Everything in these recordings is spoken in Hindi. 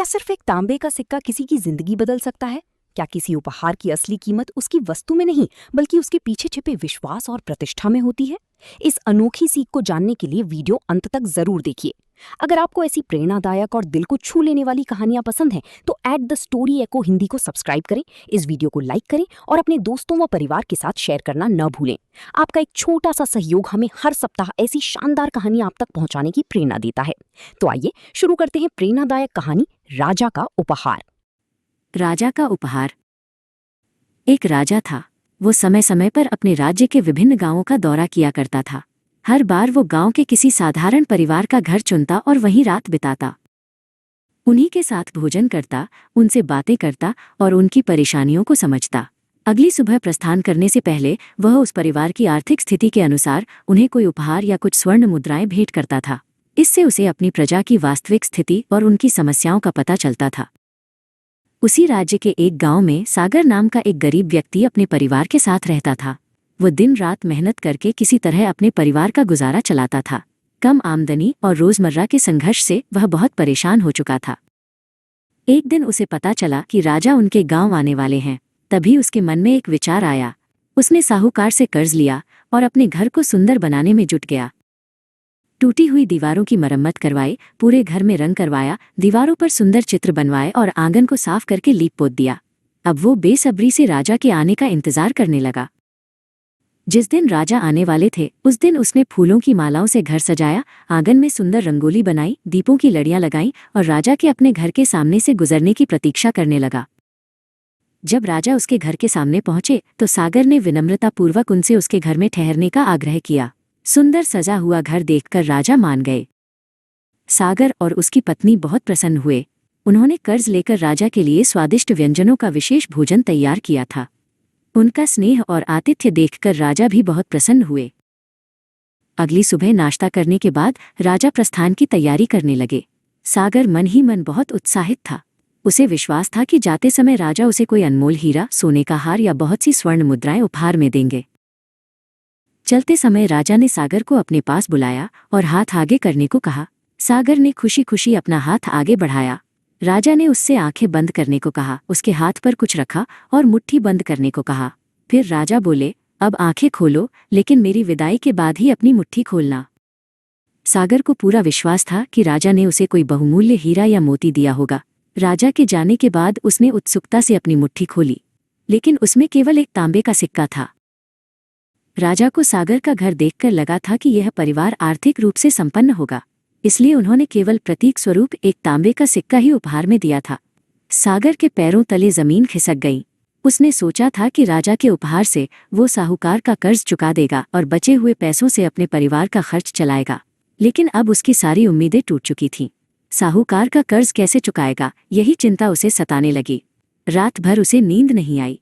क्या सिर्फ एक तांबे का सिक्का किसी की जिंदगी बदल सकता है? क्या किसी उपहार की असली कीमत उसकी वस्तु में नहीं बल्कि उसके पीछे छिपे विश्वास और प्रतिष्ठा में होती है? इस अनोखी सीख को जानने के लिए वीडियो अंत तक जरूर देखिए। अगर आपको ऐसी प्रेरणादायक और दिल को छू लेने वाली कहानियां पसंद हैं, तो द स्टोरी एको हिंदी को सब्सक्राइब करें, इस वीडियो को लाइक करें और अपने दोस्तों व परिवार के साथ शेयर करना न भूलें। आपका एक छोटा सा सहयोग हमें हर सप्ताह ऐसी शानदार कहानियां आप तक पहुंचाने की प्रेरणा देता है। तो आइए शुरू करते हैं प्रेरणादायक कहानी राजा का उपहार। राजा का उपहार। एक राजा था। वो समय समय पर अपने राज्य के विभिन्न गांवों का दौरा किया करता था। हर बार वो गांव के किसी साधारण परिवार का घर चुनता और वहीं रात बिताता। उन्हीं के साथ भोजन करता, उनसे बातें करता और उनकी परेशानियों को समझता। अगली सुबह प्रस्थान करने से पहले वह उस परिवार की आर्थिक स्थिति के अनुसार उन्हें कोई उपहार या कुछ स्वर्ण मुद्राएं भेंट करता था। इससे उसे अपनी प्रजा की वास्तविक स्थिति और उनकी समस्याओं का पता चलता था। उसी राज्य के एक गांव में सागर नाम का एक गरीब व्यक्ति अपने परिवार के साथ रहता था। वो दिन रात मेहनत करके किसी तरह अपने परिवार का गुजारा चलाता था। कम आमदनी और रोजमर्रा के संघर्ष से वह बहुत परेशान हो चुका था। एक दिन उसे पता चला कि राजा उनके गांव आने वाले हैं। तभी उसके मन में एक विचार आया। उसने साहूकार से कर्ज लिया और अपने घर को सुंदर बनाने में जुट गया। टूटी हुई दीवारों की मरम्मत करवाई, पूरे घर में रंग करवाया, दीवारों पर सुंदर चित्र बनवाए और आंगन को साफ करके लीप पोत दिया। अब वो बेसब्री से राजा के आने का इंतजार करने लगा। जिस दिन राजा आने वाले थे उस दिन उसने फूलों की मालाओं से घर सजाया, आंगन में सुंदर रंगोली बनाई, दीपों की लड़ियां लगाईं और राजा के अपने घर के सामने से गुजरने की प्रतीक्षा करने लगा। जब राजा उसके घर के सामने पहुंचे तो सागर ने विनम्रतापूर्वक उनसे उसके घर में ठहरने का आग्रह किया। सुंदर सजा हुआ घर देखकर राजा मान गए। सागर और उसकी पत्नी बहुत प्रसन्न हुए। उन्होंने कर्ज लेकर राजा के लिए स्वादिष्ट व्यंजनों का विशेष भोजन तैयार किया था। उनका स्नेह और आतिथ्य देखकर राजा भी बहुत प्रसन्न हुए। अगली सुबह नाश्ता करने के बाद राजा प्रस्थान की तैयारी करने लगे। सागर मन ही मन बहुत उत्साहित था। उसे विश्वास था कि जाते समय राजा उसे कोई अनमोल हीरा, सोने का हार या बहुत सी स्वर्ण मुद्राएं उपहार में देंगे। चलते समय राजा ने सागर को अपने पास बुलाया और हाथ आगे करने को कहा। सागर ने खुशी खुशी अपना हाथ आगे बढ़ाया। राजा ने उससे आंखें बंद करने को कहा, उसके हाथ पर कुछ रखा और मुट्ठी बंद करने को कहा। फिर राजा बोले, अब आंखें खोलो, लेकिन मेरी विदाई के बाद ही अपनी मुट्ठी खोलना। सागर को पूरा विश्वास था कि राजा ने उसे कोई बहुमूल्य हीरा या मोती दिया होगा। राजा के जाने के बाद उसने उत्सुकता से अपनी मुट्ठी खोली, लेकिन उसमें केवल एक तांबे का सिक्का था। राजा को सागर का घर देखकर लगा था कि यह परिवार आर्थिक रूप से संपन्न होगा, इसलिए उन्होंने केवल प्रतीक स्वरूप एक तांबे का सिक्का ही उपहार में दिया था। सागर के पैरों तले जमीन खिसक गई। उसने सोचा था कि राजा के उपहार से वो साहूकार का कर्ज चुका देगा और बचे हुए पैसों से अपने परिवार का खर्च चलाएगा। लेकिन अब उसकी सारी उम्मीदें टूट चुकी थीं। साहूकार का कर्ज कैसे चुकाएगा, यही चिंता उसे सताने लगी। रात भर उसे नींद नहीं आई।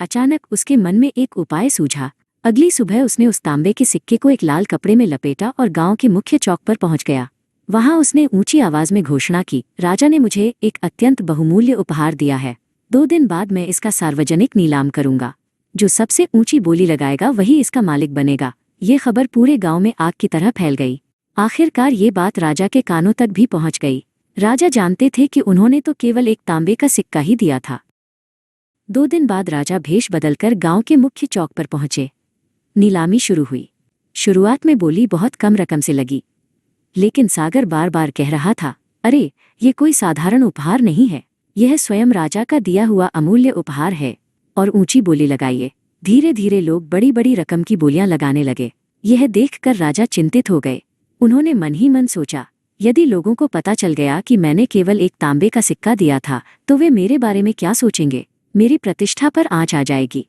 अचानक उसके मन में एक उपाय सूझा। अगली सुबह उसने उस तांबे के सिक्के को एक लाल कपड़े में लपेटा और गांव के मुख्य चौक पर पहुंच गया। वहां उसने ऊंची आवाज में घोषणा की, राजा ने मुझे एक अत्यंत बहुमूल्य उपहार दिया है। 2 दिन बाद मैं इसका सार्वजनिक नीलाम करूंगा। जो सबसे ऊंची बोली लगाएगा वही इसका मालिक बनेगा। ये खबर पूरे गांव में आग की तरह फैल गई। आखिरकार ये बात राजा के कानों तक भी पहुंच गई। राजा जानते थे कि उन्होंने तो केवल एक तांबे का सिक्का ही दिया था। 2 दिन बाद राजा भेष बदलकर गांव के मुख्य चौक पर पहुंचे। नीलामी शुरू हुई। शुरुआत में बोली बहुत कम रकम से लगी, लेकिन सागर बार बार कह रहा था, अरे ये कोई साधारण उपहार नहीं है, यह स्वयं राजा का दिया हुआ अमूल्य उपहार है। और ऊंची बोली लगाइए। धीरे धीरे लोग बड़ी बड़ी रकम की बोलियां लगाने लगे। यह देखकर राजा चिंतित हो गए। उन्होंने मन ही मन सोचा, यदि लोगों को पता चल गया कि मैंने केवल एक तांबे का सिक्का दिया था तो वे मेरे बारे में क्या सोचेंगे, मेरी प्रतिष्ठा पर आंच आ जाएगी।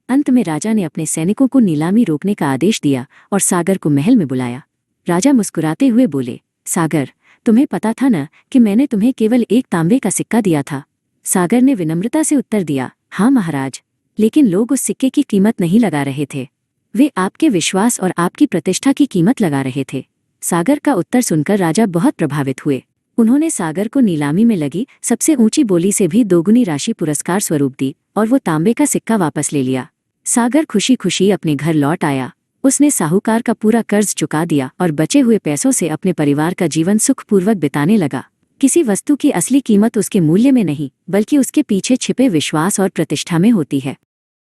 अंत में राजा ने अपने सैनिकों को नीलामी रोकने का आदेश दिया और सागर को महल में बुलाया। राजा मुस्कुराते हुए बोले, सागर, तुम्हें पता था न कि मैंने तुम्हें केवल एक तांबे का सिक्का दिया था। सागर ने विनम्रता से उत्तर दिया, हाँ महाराज, लेकिन लोग उस सिक्के की कीमत नहीं लगा रहे थे। वे आपके विश्वास और आपकी प्रतिष्ठा की कीमत लगा रहे थे। सागर का उत्तर सुनकर राजा बहुत प्रभावित हुए। उन्होंने सागर को नीलामी में लगी सबसे ऊंची बोली से भी 2 गुनी राशि पुरस्कार स्वरूप दी और वो तांबे का सिक्का वापस ले लिया। सागर खुशी खुशी अपने घर लौट आया। उसने साहूकार का पूरा कर्ज चुका दिया और बचे हुए पैसों से अपने परिवार का जीवन सुखपूर्वक बिताने लगा। किसी वस्तु की असली कीमत उसके मूल्य में नहीं, बल्कि उसके पीछे छिपे विश्वास और प्रतिष्ठा में होती है।